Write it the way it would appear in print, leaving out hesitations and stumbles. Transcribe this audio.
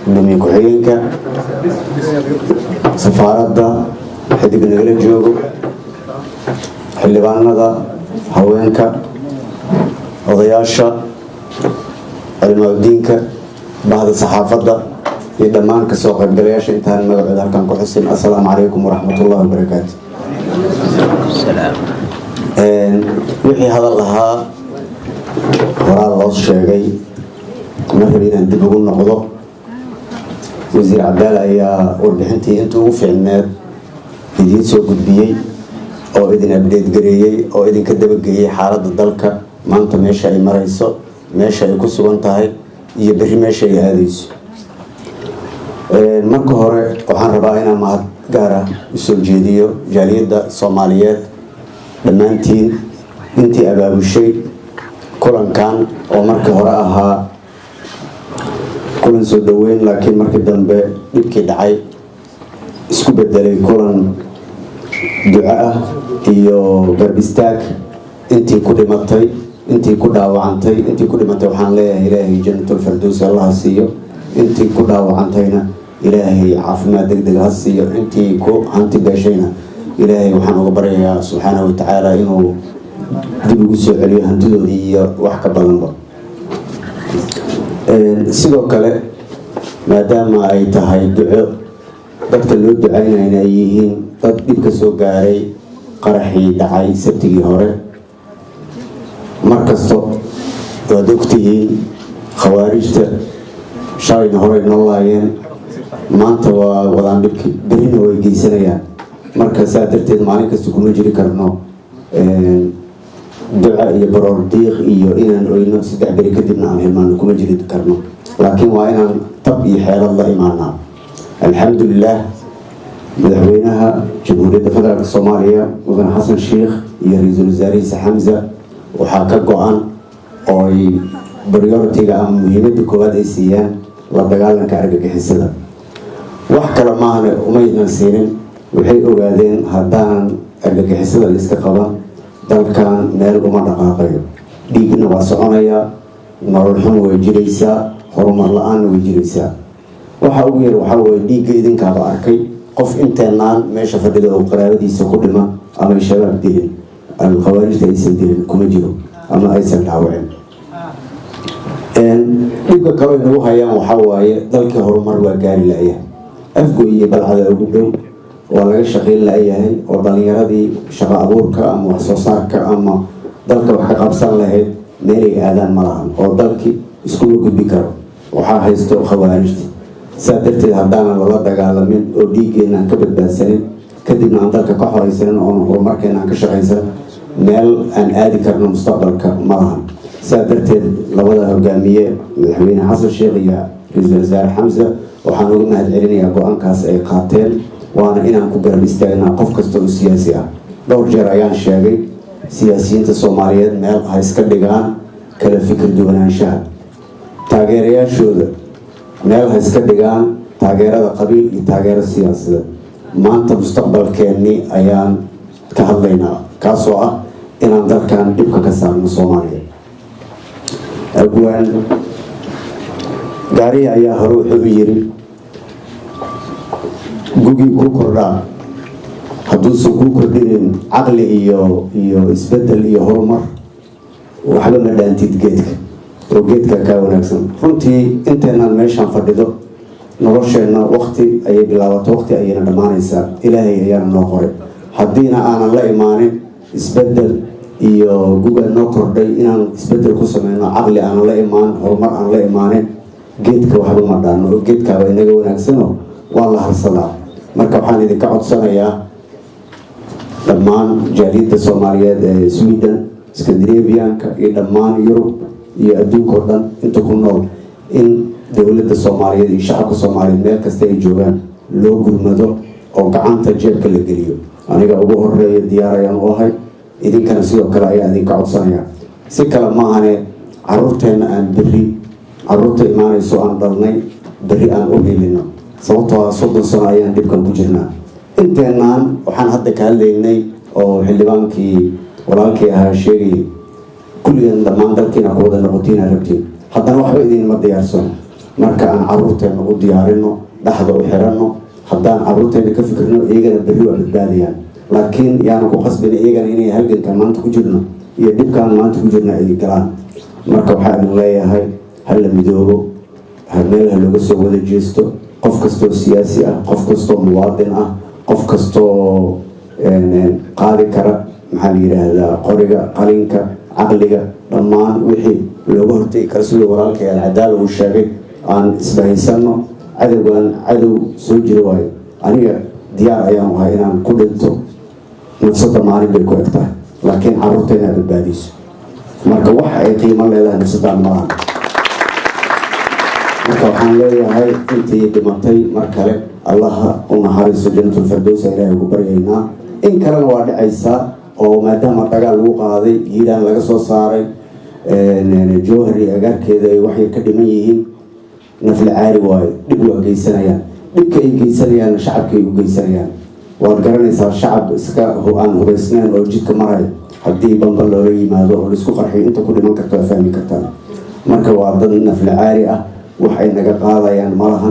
gudoomiye ku-xigeenka safaaradda xidig nagala joogo xildhibaanada haweenka odayaasha culimaadudiinka bahda saxaafadda iyo dhammaan kasoo qaybgalayaasha intaan magacooda halkan ku xusin assalaamu calaykum waraxmatullahi wabarakaatu. wixii hadal lahaa horaa loo sheegay ma rabi inaan dib ugu noqdo. wasiir Cabdaal ayaa warbixintii inta ugu fiicneed idiin soo gudbiyey oo idin abdeed gareeyey oo idinka dabageeyey xaaladda dalka maanta meesha ay marayso, meesha ay ku sugan tahay iyo berri meesha ay aadayso. marka hore waxaan rabaa inaan mahad gaar ah u soo jeediyo jaaliyadda Soomaaliyeed dhammaantiin intii abaabushay kulankan oo markii hore ahaa kulan soo dhaweyn laakiin markii dambe dhibkii dhacay isku bedelay kulan duco ah iyo garab istaag. intii ku dhimatay intii ku dhaawacantay intii ku dhimatay waxaan leeyahay ilaahay jannatul firdaws Allah siiyo, intii ku dhaawacantayna ilaahay caafimaad degdeg ha siiyo, intii ku hanti beeshayna ilaahay waxaan uga baryayaa subxaanahu wa tacaala inuu dib ugu soo celiyo hantidoodii iyo wax ka badanba. sidoo kale maadaama ay tahay duco dadka loo ducaynayna ay yihiin dad dhib ka soo gaaray qaraxii dhacay sabtigii hore, markasto waad ogtihiin khawaarijta shalayna horey noo laayeen, maanta waa wadaan dhibki, berrina way geysanayaan. marka saa darteed maalin kasta kuma jiri karno duca iyo baroor diiq iyo inaan oyno 3 beri kadibna aan hilmaano kuma jiri karno, laakiin waa inaan tab iyo xeelad la imaanaa. alxamdulilah madaxweynaha jamhuuriyadda federaalka Soomaaliya mudane xasan sheekh iyo ra-iisul wasaarihiisa Xamza waxaa ka go-an oo ay priority-ga ama muhiimadda koowaad ay siiyaan la dagaalanka argagixisada. wax kale maahane umaynan siinin, waxay ogaadeen haddaanan argagixisada la iska qaban dalkan meel uma dhaqaaqayo. dhiigna waa soconaya, nolol xun way jiraysaa, horumar la-aanna way jiraysaa. waxa ugu yar waxaa weeye dhiigga idinkaaba arkay, qof inteenaan meesha fadhida oo qaraabadiisa ku dhima ama shabaab dilin ama khawaarijta aysan dilin kuma jiro ama aysan dhaawacin. dhibka kaloo inagu hayaan waxaa waaye dalkii horumar waa gaari la-yahay. afgoy iyo balcada ugu dhow waa laga shaqayn la-yahay oo dhalinyaradii shaqo abuurka ama wax soo saarka ama dalka wax ka qabsan lahayd meelay aadaan ma lahan oo dalkii iskuma gudbi karo, waxaa haysto khawaarijta. saa darteed haddaanan lala dagaalamin oo dhiiggeena aan ka badbaadsanin kadibna aan dalka ka horaysanin oon horumarkeena aan ka shaqaysan meel aan aadi karno mustaqbalka ma lahan. saa darteed labada hogaamiye madaxweyne xasan sheekh iyo ra-iisul wasaare Xamza waxaan uga mahad celinayaa go-aankaas ay qaateen, waana inaan ku garab istaagnaa qof kasta oo siyaasi ah. dhowr jeer ayaan sheegay siyaasiyiinta Soomaaliyeed meel ha iska dhigaan kala fikir duwanaanshaha, taageerayaashooda meel ha iska dhigaan taageerada qabiil iyo taageero siyaasadeed. maanta mustaqbalkeennii ayaan ka hadlaynaa, kaasoo ah inaan dalkan dhibka ka saarno Soomaaliya. abwaan gaariya ayaa hore wuxuu u yiri gugii ku kordhaa hadduusan kuu kordhinin caqli iyo isbedel iyo horumar waxba ma dhaantid geedka oo geedka kaa wanaagsan. runtii inteenaan meeshaan fadhido nolosheenna waqti ayay bilaabato, waqti ayayna dhammaanaysaa. ilaahay ayaana noo qoray, haddiina aanan la imaanin isbedel iyo guga noo kordhay inaan isbedel ku sameyno, caqli aanan la imaan, horumar aan la imaanin, geedka waxba ma dhaano oo geedkaaba inaga wanaagsano waa la harsadaa. marka waxaan idinka codsanayaa dhammaan jaaliyadda Soomaaliyeed ee Sweden, Scandinavianka iyo dhammaan Yurub iyo adduunka oo dhan inta ku nool in dowladda Soomaaliyeed iyo shacabka Soomaaliyeed meel kasta ay joogaan loo gurmado oo gacanta jeebka la geliyo. aniga ugu horeeya diyaar ayaan u ahay, idinkana sidoo kale ayaa idinka codsanaya. si kale maahane caruurteena aan berri caruurta imaanayso aan dhalnay berri aan u helino, sababtoo ah 30 sano ayaan dhibkan ku jirnaa. inteenaan waxaan hadda ka hadlaynay oo xildhibaankii walaalkii ahaa sheegay kulligan dhammaan dalkiina ku wada noqotiina rabtiin, haddana waxba idinma diyaarsano. marka aan caruurteena u diyaarino dhaxda u xirano haddaan caruurteena ka fikirno iyagana berri waa badbaadayaan laakiin yaanu ku qasbin iyagana inay halgankan maanta ku jirno iyo dhibkaan maanta ku jirna ay galaan marka waxaan leeyahay hala midoobo meel ha looga soo wada jeesto qof kastoo siyaasi ah qof kastoo muwaadin ah qof kastoo qaadi kara maxaa la yidhaahdaa qoriga qalinka caqliga dhammaan wixii looga hortegi kara sidoo walaalkay alcadaala uu sheegay aan isbahaysano cadowgaan cadow soo jiro waayo aniga diyaar ayaan ahay inaan ku dhinto nafsada maalin bay ku eg tahay laakiin caruurteena aad badbaadiyso marka waxa ay qiimo leedahay nafsadaan malahan marka waxaan leeyahay intii dhimatay mar kale allaha u naxariiso jannatul firdaws ilaahay ugu baryaynaa in kalena waa dhacaysaa oo maadaama dagaal lagu qaaday hiiraan laga soo saaray jowhar iyo agaarkeeda ay waxay ka dhiman yihiin nafla caari waayo dhib waa geysanayaan dhibka ay geysanayaanna shacabka ay u geysanayaan waad garanaysaa shacab iska aan hubaysnayn oo jidka maraya haddii bamba loola yimaado oo laisku qarxiyo inta ku dhiman karto waa fahmi kartaan marka waa dad nafla caari ah wax ay naga qaadayaan malahan